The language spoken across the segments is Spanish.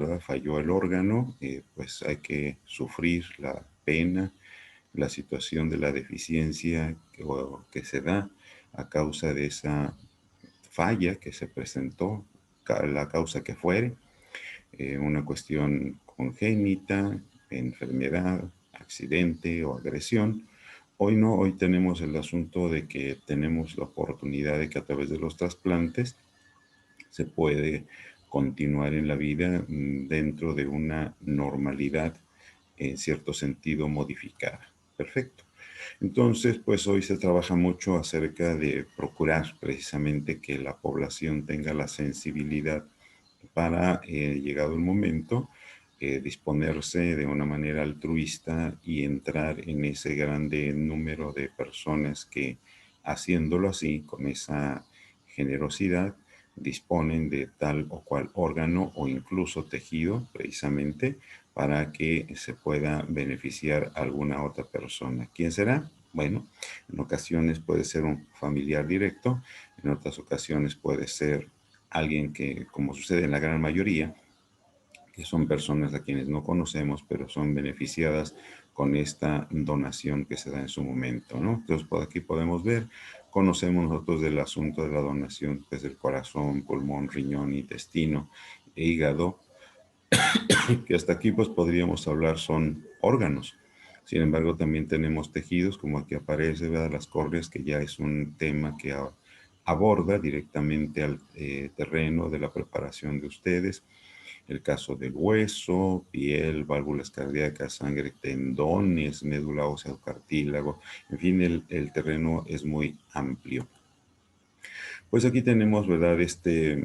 ¿verdad? Falló el órgano, pues hay que sufrir la pena, la situación de la deficiencia que se da a causa de esa falla que se presentó, la causa que fuere, una cuestión congénita, enfermedad, accidente o agresión. Hoy no, hoy tenemos el asunto de que tenemos la oportunidad de que a través de los trasplantes se puede continuar en la vida dentro de una normalidad en cierto sentido modificada. Perfecto. Entonces, pues hoy se trabaja mucho acerca de procurar precisamente que la población tenga la sensibilidad para, llegado el momento, disponerse de una manera altruista y entrar en ese grande número de personas que, haciéndolo así, con esa generosidad, disponen de tal o cual órgano o incluso tejido, precisamente, para que se pueda beneficiar a alguna otra persona. ¿Quién será? Bueno, en ocasiones puede ser un familiar directo, en otras ocasiones puede ser alguien que, como sucede en la gran mayoría, que son personas a quienes no conocemos, pero son beneficiadas con esta donación que se da en su momento, ¿no? Entonces, por aquí podemos ver, conocemos nosotros del asunto de la donación, que es el corazón, pulmón, riñón, intestino e hígado, que hasta aquí pues podríamos hablar son órganos. Sin embargo, también tenemos tejidos, como aquí aparece, ¿verdad? Las córneas, que ya es un tema que aborda directamente al terreno de la preparación de ustedes. El caso del hueso, piel, válvulas cardíacas, sangre, tendones, médula ósea, cartílago. En fin, el terreno es muy amplio. Pues aquí tenemos, ¿verdad?, este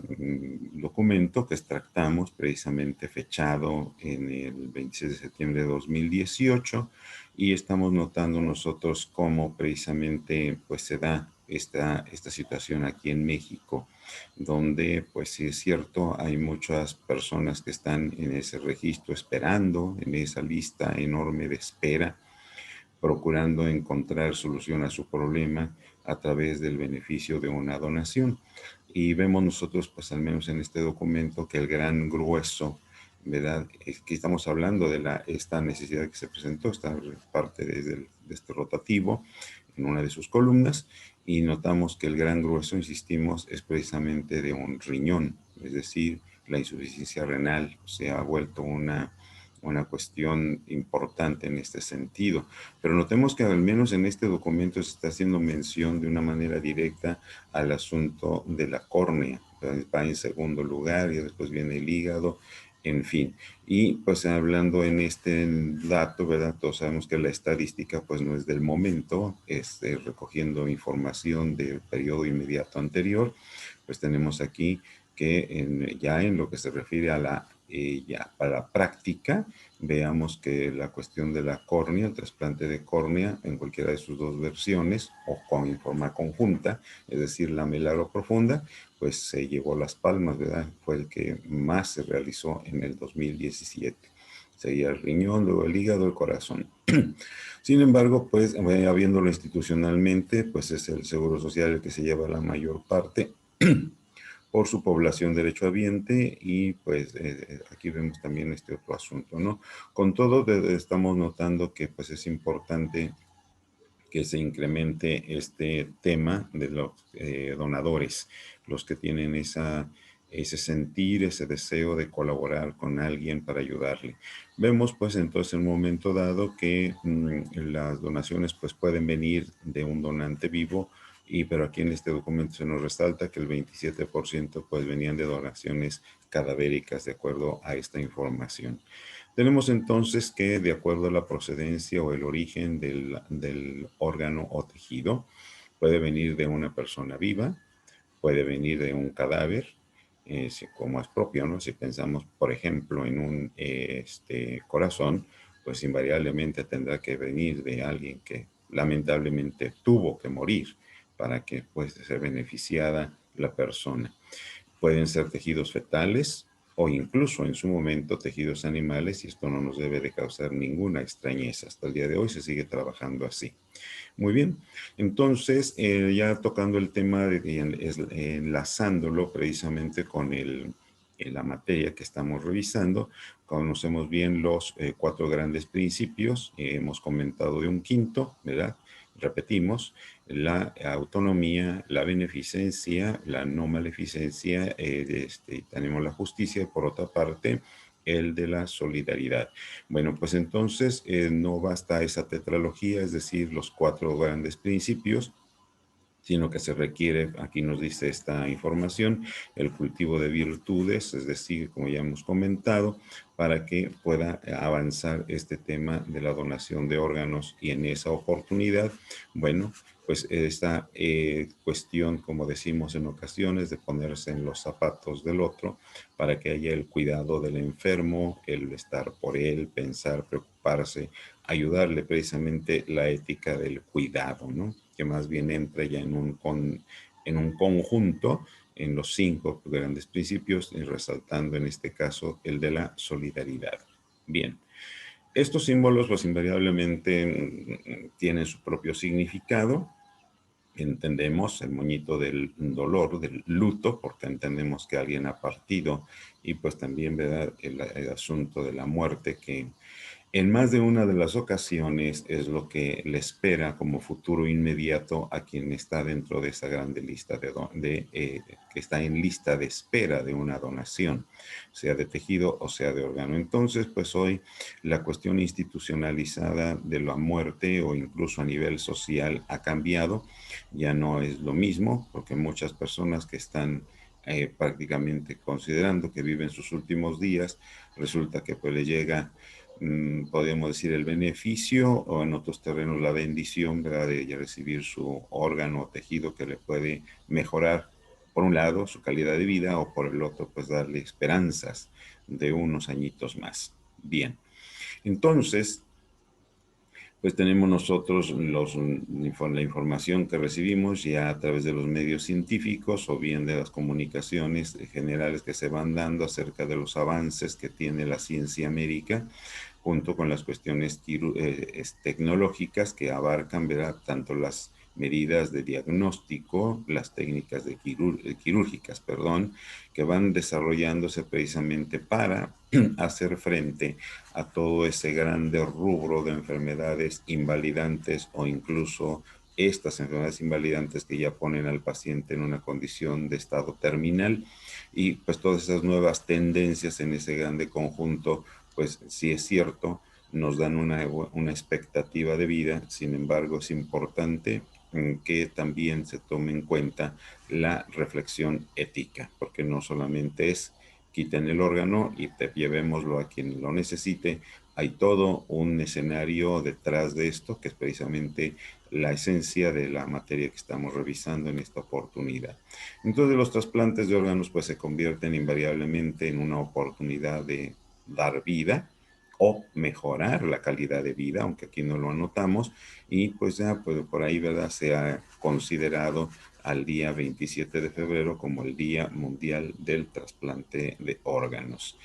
documento que extractamos precisamente fechado en el 26 de septiembre de 2018 y estamos notando nosotros cómo precisamente pues se da esta situación aquí en México, donde pues sí es cierto, hay muchas personas que están en ese registro esperando, en esa lista enorme de espera, procurando encontrar solución a su problema a través del beneficio de una donación. Y vemos nosotros, pues al menos en este documento, que el gran grueso, ¿verdad? Es que estamos hablando de esta necesidad que se presentó, esta parte de este rotativo en una de sus columnas, y notamos que el gran grueso, insistimos, es precisamente de un riñón, es decir, la insuficiencia renal se ha vuelto una cuestión importante en este sentido. Pero notemos que al menos en este documento se está haciendo mención de una manera directa al asunto de la córnea. Va en segundo lugar y después viene el hígado, en fin. Y pues hablando en este dato, ¿verdad? Todos sabemos que la estadística pues no es del momento, recogiendo información del periodo inmediato anterior, pues tenemos aquí que ya en lo que se refiere a ya para la práctica, veamos que la cuestión de la córnea, el trasplante de córnea en cualquiera de sus dos versiones o en forma conjunta, es decir, lamelar o profunda, pues se llevó las palmas, ¿verdad? Fue el que más se realizó en el 2017. Seguía el riñón, luego el hígado, el corazón. Sin embargo, pues habiéndolo institucionalmente, pues es el Seguro Social el que se lleva la mayor parte por su población derechohabiente y pues aquí vemos también este otro asunto, ¿no? Con todo, estamos notando que pues es importante que se incremente este tema de los donadores, los que tienen ese sentir, ese deseo de colaborar con alguien para ayudarle. Vemos pues entonces en un momento dado que las donaciones pues pueden venir de un donante vivo, pero aquí en este documento se nos resalta que el 27% pues venían de donaciones cadavéricas de acuerdo a esta información. Tenemos entonces que, de acuerdo a la procedencia o el origen del órgano o tejido, puede venir de una persona viva, puede venir de un cadáver, como es propio, ¿no? Si pensamos, por ejemplo, en un corazón, pues invariablemente tendrá que venir de alguien que lamentablemente tuvo que morir para que pues sea beneficiada la persona. Pueden ser tejidos fetales o incluso en su momento tejidos animales y esto no nos debe de causar ninguna extrañeza. Hasta el día de hoy se sigue trabajando así. Muy bien, entonces ya tocando el tema, enlazándolo precisamente con en la materia que estamos revisando. Conocemos bien los cuatro grandes principios, hemos comentado de un quinto, ¿verdad? Repetimos, la autonomía, la beneficencia, la no maleficencia, tenemos la justicia y por otra parte el de la solidaridad. Bueno, pues entonces no basta esa tetralogía, es decir, los cuatro grandes principios, sino que se requiere, aquí nos dice esta información, el cultivo de virtudes, es decir, como ya hemos comentado, para que pueda avanzar este tema de la donación de órganos y en esa oportunidad, bueno, pues esta cuestión, como decimos en ocasiones, de ponerse en los zapatos del otro para que haya el cuidado del enfermo, el estar por él, pensar, preocuparse, ayudarle precisamente la ética del cuidado, ¿no? Que más bien entra ya en un conjunto en los cinco grandes principios, y resaltando en este caso el de la solidaridad. Bien, estos símbolos pues invariablemente tienen su propio significado. Entendemos el moñito del dolor, del luto, porque entendemos que alguien ha partido, y pues también, ¿verdad?, el asunto de la muerte, que en más de una de las ocasiones es lo que le espera como futuro inmediato a quien está dentro de esa grande lista que está en lista de espera de una donación, sea de tejido o sea de órgano. Entonces, pues hoy la cuestión institucionalizada de la muerte o incluso a nivel social ha cambiado, ya no es lo mismo, porque muchas personas que están prácticamente considerando que viven sus últimos días, resulta que pues le llega, podríamos decir, el beneficio o en otros terrenos la bendición, ¿verdad?, de recibir su órgano o tejido que le puede mejorar, por un lado, su calidad de vida o por el otro, pues darle esperanzas de unos añitos más. Bien, entonces, pues tenemos nosotros la información que recibimos ya a través de los medios científicos o bien de las comunicaciones generales que se van dando acerca de los avances que tiene la ciencia médica, junto con las cuestiones tecnológicas que abarcan, ¿verdad?, tanto las medidas de diagnóstico, las técnicas quirúrgicas, perdón, que van desarrollándose precisamente para hacer frente a todo ese grande rubro de enfermedades invalidantes o incluso estas enfermedades invalidantes que ya ponen al paciente en una condición de estado terminal, y pues todas esas nuevas tendencias en ese grande conjunto, pues sí es cierto, nos dan una expectativa de vida. Sin embargo, es importante que también se tome en cuenta la reflexión ética, porque no solamente es quiten el órgano y llevémoslo a quien lo necesite. Hay todo un escenario detrás de esto, que es precisamente la esencia de la materia que estamos revisando en esta oportunidad. Entonces, los trasplantes de órganos pues se convierten invariablemente en una oportunidad de dar vida o mejorar la calidad de vida, aunque aquí no lo anotamos, y pues ya pues, por ahí, ¿verdad?, se ha considerado al día 27 de febrero como el Día Mundial del Trasplante de Órganos.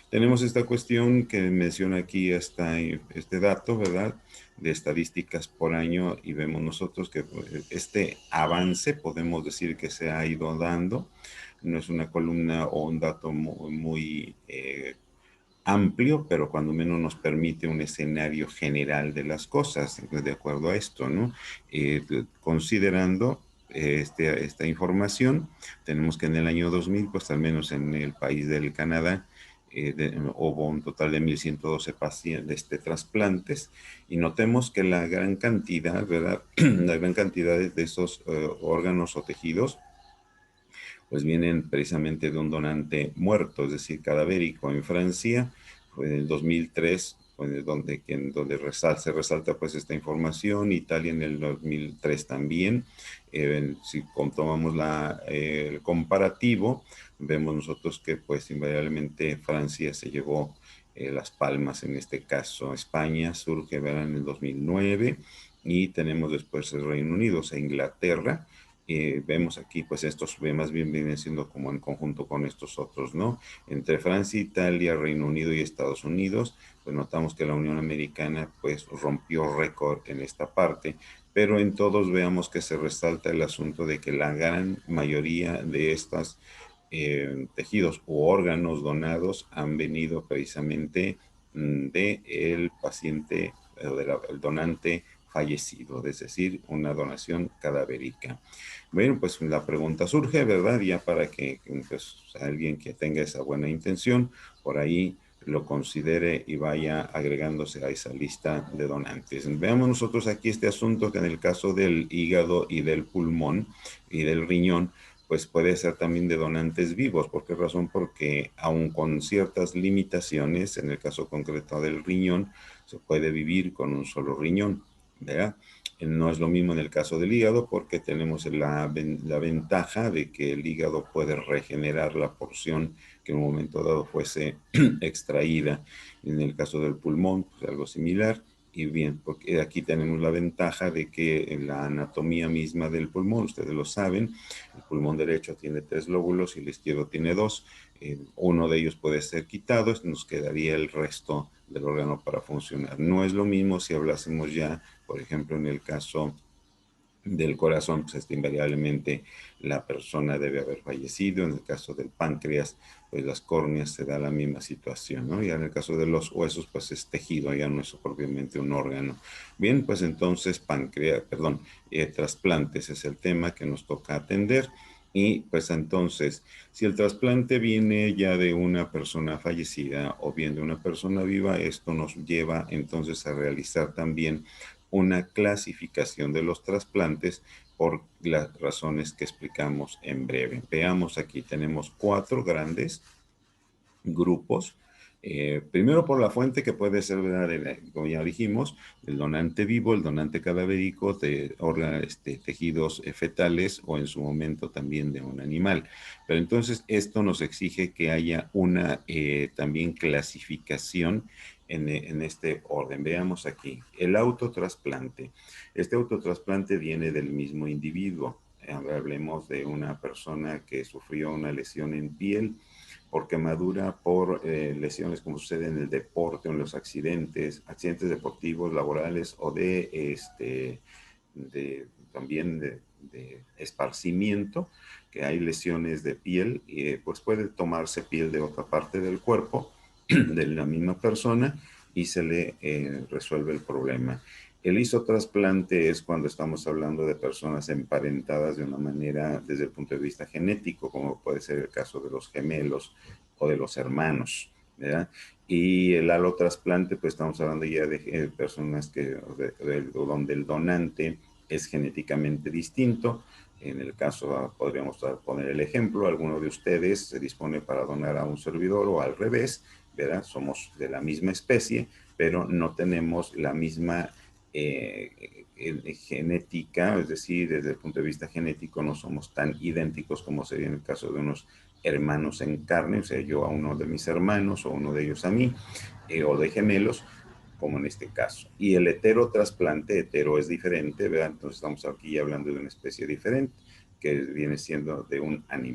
Tenemos esta cuestión que menciona aquí este dato, ¿verdad?, de estadísticas por año, y vemos nosotros que este avance podemos decir que se ha ido dando. No es una columna o un dato muy amplio, pero cuando menos nos permite un escenario general de las cosas, de acuerdo a esto, ¿no? Considerando esta información, tenemos que en el año 2000, pues al menos en el país del Canadá, hubo un total de 1.112 pacientes, trasplantes, y notemos que la gran cantidad, ¿verdad? La gran cantidad de esos órganos o tejidos pues vienen precisamente de un donante muerto, es decir, cadavérico. En Francia, pues, en el 2003, pues, se resalta pues esta información. Italia en el 2003 también. Si tomamos el comparativo, vemos nosotros que pues invariablemente Francia se llevó las palmas en este caso. España surge, ¿verdad?, en el 2009, y tenemos después el Reino Unido, o sea, Inglaterra. Vemos aquí, pues estos más bien vienen siendo como en conjunto con estos otros, ¿no? Entre Francia, Italia, Reino Unido y Estados Unidos, pues notamos que la Unión Americana pues rompió récord en esta parte, pero en todos veamos que se resalta el asunto de que la gran mayoría de estas tejidos u órganos donados han venido precisamente de el paciente o del donante fallecido, es decir, una donación cadavérica. Bueno, pues la pregunta surge, ¿verdad? Ya para que pues, alguien que tenga esa buena intención por ahí lo considere y vaya agregándose a esa lista de donantes. Veamos nosotros aquí este asunto que en el caso del hígado y del pulmón y del riñón, pues puede ser también de donantes vivos. ¿Por qué razón? Porque aun con ciertas limitaciones, en el caso concreto del riñón, se puede vivir con un solo riñón, ¿verdad? No es lo mismo en el caso del hígado porque tenemos la ventaja de que el hígado puede regenerar la porción que en un momento dado fuese extraída. En el caso del pulmón, pues algo similar. Y bien, porque aquí tenemos la ventaja de que en la anatomía misma del pulmón, ustedes lo saben, el pulmón derecho tiene 3 lóbulos y el izquierdo tiene 2. Uno de ellos puede ser quitado, nos quedaría el resto del órgano para funcionar. No es lo mismo si hablásemos ya, por ejemplo, en el caso del corazón, pues invariablemente la persona debe haber fallecido. En el caso del páncreas, pues las córneas se da la misma situación, ¿no? Ya en el caso de los huesos, pues es tejido, ya no es propiamente un órgano. Bien, pues entonces trasplantes es el tema que nos toca atender. Y pues entonces, si el trasplante viene ya de una persona fallecida o bien de una persona viva, esto nos lleva entonces a realizar también una clasificación de los trasplantes por las razones que explicamos en breve. Veamos aquí, tenemos 4 grandes grupos. Primero por la fuente que puede ser, como ya dijimos, el donante vivo, el donante cadavérico de tejidos fetales o en su momento también de un animal. Pero entonces esto nos exige que haya una también clasificación en este orden. Veamos aquí, el autotrasplante. Este autotrasplante viene del mismo individuo. Hablemos de una persona que sufrió una lesión en piel por quemadura, por lesiones como sucede en el deporte o en los accidentes deportivos, laborales o también de esparcimiento, que hay lesiones de piel, y pues puede tomarse piel de otra parte del cuerpo de la misma persona y se le resuelve el problema. El isotrasplante es cuando estamos hablando de personas emparentadas de una manera desde el punto de vista genético, como puede ser el caso de los gemelos o de los hermanos, ¿verdad? Y el alotrasplante, pues estamos hablando ya de personas donde el donante es genéticamente distinto. En el caso, podríamos poner el ejemplo, alguno de ustedes se dispone para donar a un servidor o al revés, ¿verdad? Somos de la misma especie, pero no tenemos la misma genética, es decir, desde el punto de vista genético no somos tan idénticos como sería en el caso de unos hermanos en carne, o sea, yo a uno de mis hermanos o uno de ellos a mí, o de gemelos, como en este caso. Y el heterotrasplante, hetero es diferente, ¿verdad? Entonces estamos aquí hablando de una especie diferente, que viene siendo de un animal.